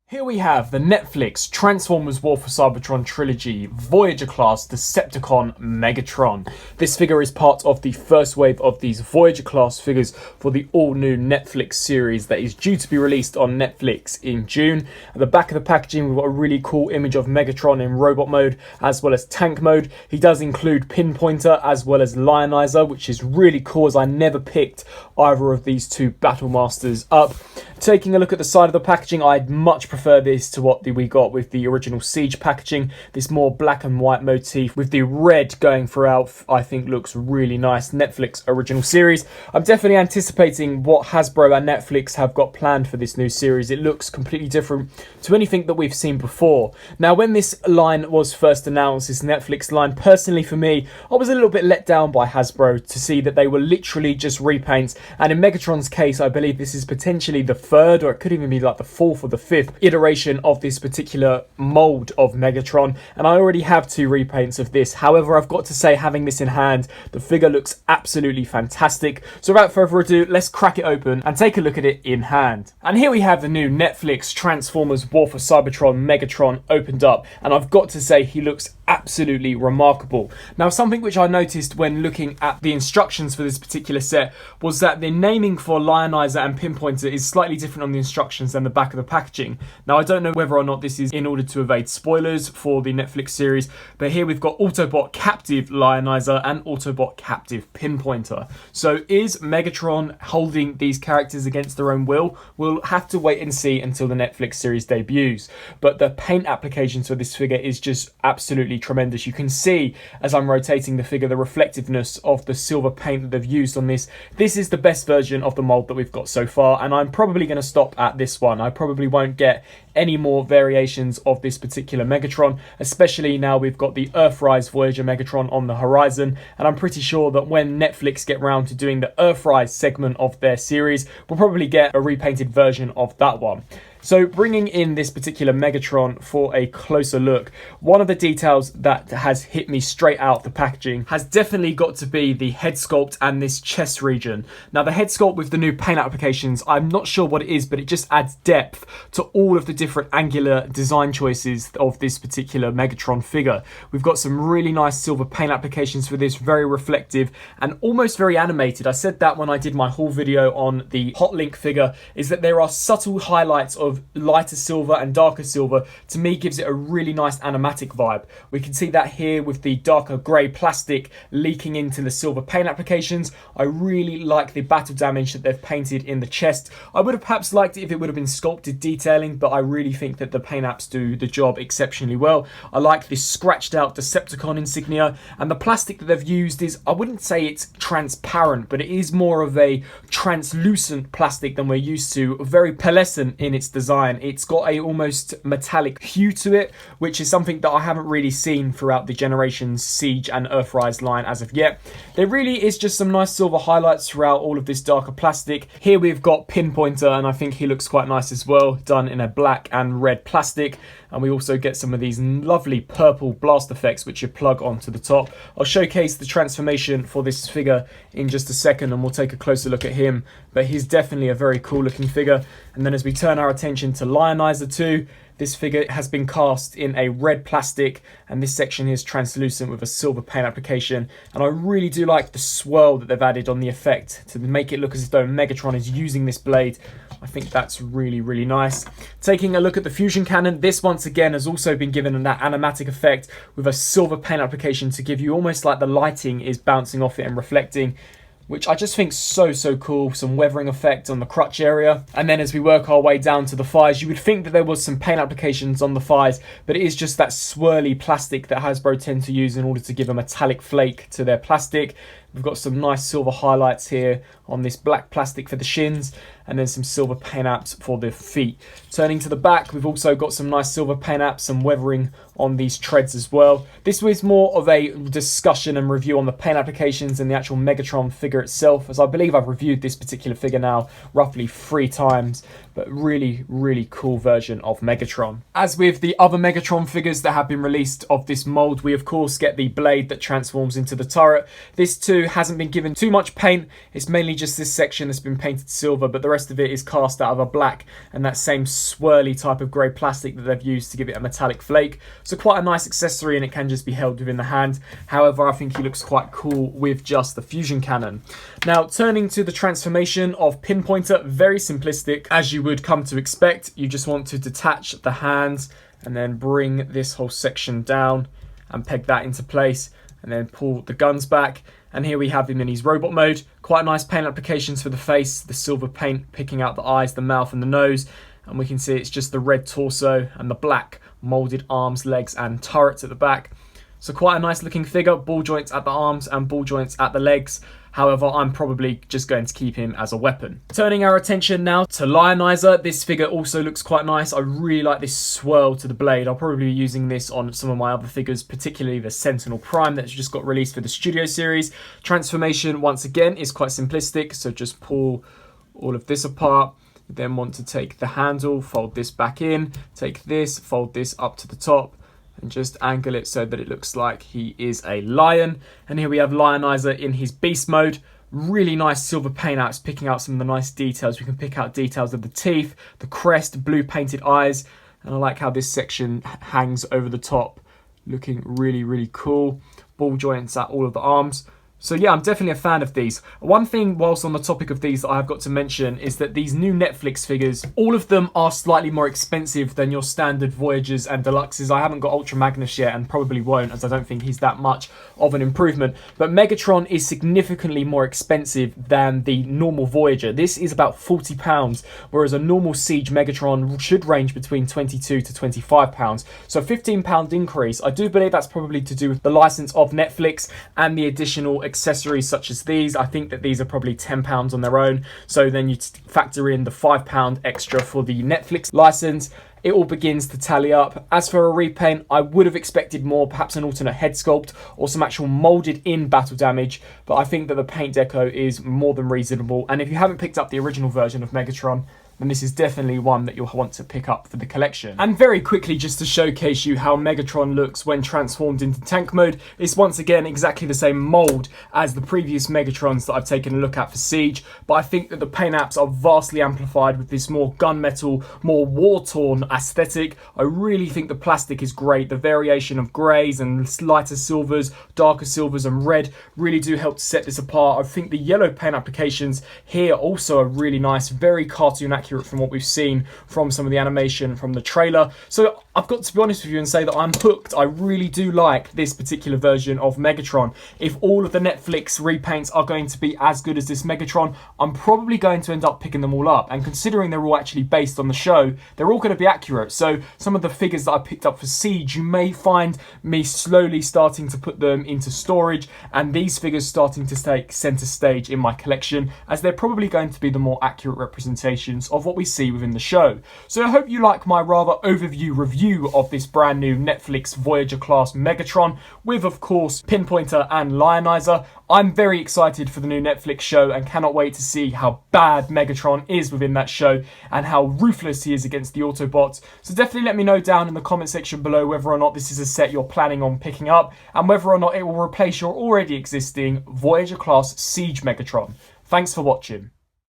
Here we have the Netflix Transformers War for Cybertron trilogy, Voyager class Decepticon Megatron. This figure is part of the first wave of these Voyager class figures for the all new Netflix series that is due to be released on Netflix in June. At the back of the packaging we've got a really cool image of Megatron in robot mode as well as tank mode. He does include Pinpointer as well as Lionizer, which is really cool as I never picked either of these two Battle Masters up. Taking a look at the side of the packaging, I'd much prefer this to what we got with the original Siege packaging. This more black and white motif with the red going throughout, I think looks really nice. Netflix original series. I'm definitely anticipating what Hasbro and Netflix have got planned for this new series. It looks completely different to anything that we've seen before. Now, when this line was first announced, this Netflix line, personally for me, I was a little bit let down by Hasbro to see that they were literally just repaints. And in Megatron's case, I believe this is potentially the third, or it could even be like the fourth or the fifth iteration of this particular mold of Megatron, and I already have two repaints of this. However, I've got to say, having this in hand, the figure looks absolutely fantastic. So without further ado, let's crack it open and take a look at it in hand. And here we have the new Netflix Transformers War for Cybertron Megatron opened up, and I've got to say he looks absolutely remarkable. Now, something which I noticed when looking at the instructions for this particular set was that the naming for Lionizer and Pinpointer is slightly different on the instructions than the back of the packaging. Now, I don't know whether or not this is in order to evade spoilers for the Netflix series, but here we've got Autobot Captive Lionizer and Autobot Captive Pinpointer. So is Megatron holding these characters against their own will? We'll have to wait and see until the Netflix series debuts. But the paint applications for this figure is just absolutely tremendous. You can see as I'm rotating the figure the reflectiveness of the silver paint that they've used on this. This is the best version of the mold that we've got so far, and I'm probably going to stop at this one. I probably won't get any more variations of this particular Megatron, especially now we've got the Earthrise Voyager Megatron on the horizon, and I'm pretty sure that when Netflix get round to doing the Earthrise segment of their series, we'll probably get a repainted version of that one. So bringing in this particular Megatron for a closer look, one of the details that has hit me straight out the packaging has definitely got to be the head sculpt and this chest region. Now, the head sculpt with the new paint applications, I'm not sure what it is, but it just adds depth to all of the different angular design choices of this particular Megatron figure. We've got some really nice silver paint applications for this, very reflective and almost very animated. I said that when I did my haul video on the Hot Link figure, is that there are subtle highlights of lighter silver and darker silver. To me, gives it a really nice animatic vibe. We can see that here with the darker grey plastic leaking into the silver paint applications. I really like the battle damage that they've painted in the chest. I would have perhaps liked it if it would have been sculpted detailing, but I really think that the paint apps do the job exceptionally well. I like this scratched out Decepticon insignia, and the plastic that they've used is, I wouldn't say it's transparent, but it is more of a translucent plastic than we're used to, very pearlescent in its design. It's got a almost metallic hue to it, which is something that I haven't really seen throughout the Generations Siege and Earthrise line as of yet. There really is just some nice silver highlights throughout all of this darker plastic. Here we've got Pinpointer, and I think he looks quite nice as well, done in a black and red plastic. And we also get some of these lovely purple blast effects which you plug onto the top. I'll showcase the transformation for this figure in just a second and we'll take a closer look at him, but he's definitely a very cool looking figure. And then as we turn our attention to Lionizer 2, this figure has been cast in a red plastic, and this section is translucent with a silver paint application. And I really do like the swirl that they've added on the effect to make it look as though Megatron is using this blade. I think that's really, really nice. Taking a look at the fusion cannon, this once again has also been given that animatic effect with a silver paint application to give you almost like the lighting is bouncing off it and reflecting, which I just think so cool. Some weathering effect on the crutch area. And then as we work our way down to the thighs, you would think that there was some paint applications on the thighs, but it is just that swirly plastic that Hasbro tend to use in order to give a metallic flake to their plastic. We've got some nice silver highlights here on this black plastic for the shins, and then some silver paint apps for the feet. Turning to the back, we've also got some nice silver paint apps, some weathering on these treads as well. This was more of a discussion and review on the paint applications and the actual Megatron figure itself, as I believe I've reviewed this particular figure now roughly 3 times, but really cool version of Megatron. As with the other Megatron figures that have been released of this mold, we of course get the blade that transforms into the turret. This too hasn't been given too much paint. It's mainly just this section that's been painted silver, but the rest rest of it is cast out of a black and that same swirly type of grey plastic that they've used to give it a metallic flake. So quite a nice accessory, and it can just be held within the hand. However, I think he looks quite cool with just the fusion cannon. Now, turning to the transformation of Pinpointer, very simplistic, as you would come to expect. You just want to detach the hands and then bring this whole section down and peg that into place, and then pull the guns back. And here we have him in his robot mode. Quite nice paint applications for the face, the silver paint picking out the eyes, the mouth and the nose. And we can see it's just the red torso and the black moulded arms, legs and turrets at the back. So quite a nice looking figure, ball joints at the arms and ball joints at the legs. However, I'm probably just going to keep him as a weapon. Turning our attention now to Lionizer. This figure also looks quite nice. I really like this swirl to the blade. I'll probably be using this on some of my other figures, particularly the Sentinel Prime that's just got released for the Studio Series. Transformation, once again, is quite simplistic. So just pull all of this apart. You then want to take the handle, fold this back in, take this, fold this up to the top, and just angle it so that it looks like he is a lion. And here we have Lionizer in his beast mode. Really nice silver paint outs, picking out some of the nice details. We can pick out details of the teeth, the crest, blue painted eyes. And I like how this section hangs over the top, looking really, really cool. Ball joints at all of the arms. So yeah, I'm definitely a fan of these. One thing whilst on the topic of these that I've got to mention is that these new Netflix figures, all of them are slightly more expensive than your standard Voyagers and Deluxes. I haven't got Ultra Magnus yet and probably won't, as I don't think he's that much of an improvement. But Megatron is significantly more expensive than the normal Voyager. This is about £40, whereas a normal Siege Megatron should range between £22 to £25. So a £15 increase. I do believe that's probably to do with the license of Netflix and the additional accessories such as these. I think that these are probably £10 on their own. So then you factor in the £5 extra for the Netflix license. It all begins to tally up. As for a repaint, I would have expected more, perhaps an alternate head sculpt or some actual moulded in battle damage, but I think that the paint deco is more than reasonable. And if you haven't picked up the original version of Megatron, then this is definitely one that you'll want to pick up for the collection. And very quickly, just to showcase you how Megatron looks when transformed into tank mode, it's once again exactly the same mould as the previous Megatrons that I've taken a look at for Siege, but I think that the paint apps are vastly amplified with this more gunmetal, more war-torn aesthetic. I really think the plastic is great. The variation of greys and lighter silvers, darker silvers and red really do help to set this apart. I think the yellow paint applications here also are really nice, very cartoon accurate from what we've seen from some of the animation from the trailer. So I've got to be honest with you and say that I'm hooked. I really do like this particular version of Megatron. If all of the Netflix repaints are going to be as good as this Megatron, I'm probably going to end up picking them all up. And considering they're all actually based on the show, they're all going to be accurate. So some of the figures that I picked up for Siege, you may find me slowly starting to put them into storage, and these figures starting to take center stage in my collection, as they're probably going to be the more accurate representations of what we see within the show. So I hope you like my rather overview review of this brand new Netflix Voyager class Megatron with, of course, Pinpointer and Lionizer. I'm very excited for the new Netflix show and cannot wait to see how bad Megatron is within that show and how ruthless he is against the Autobots. So definitely let me know down in the comment section below whether or not this is a set you're planning on picking up and whether or not it will replace your already existing Voyager class Siege Megatron. Thanks for watching.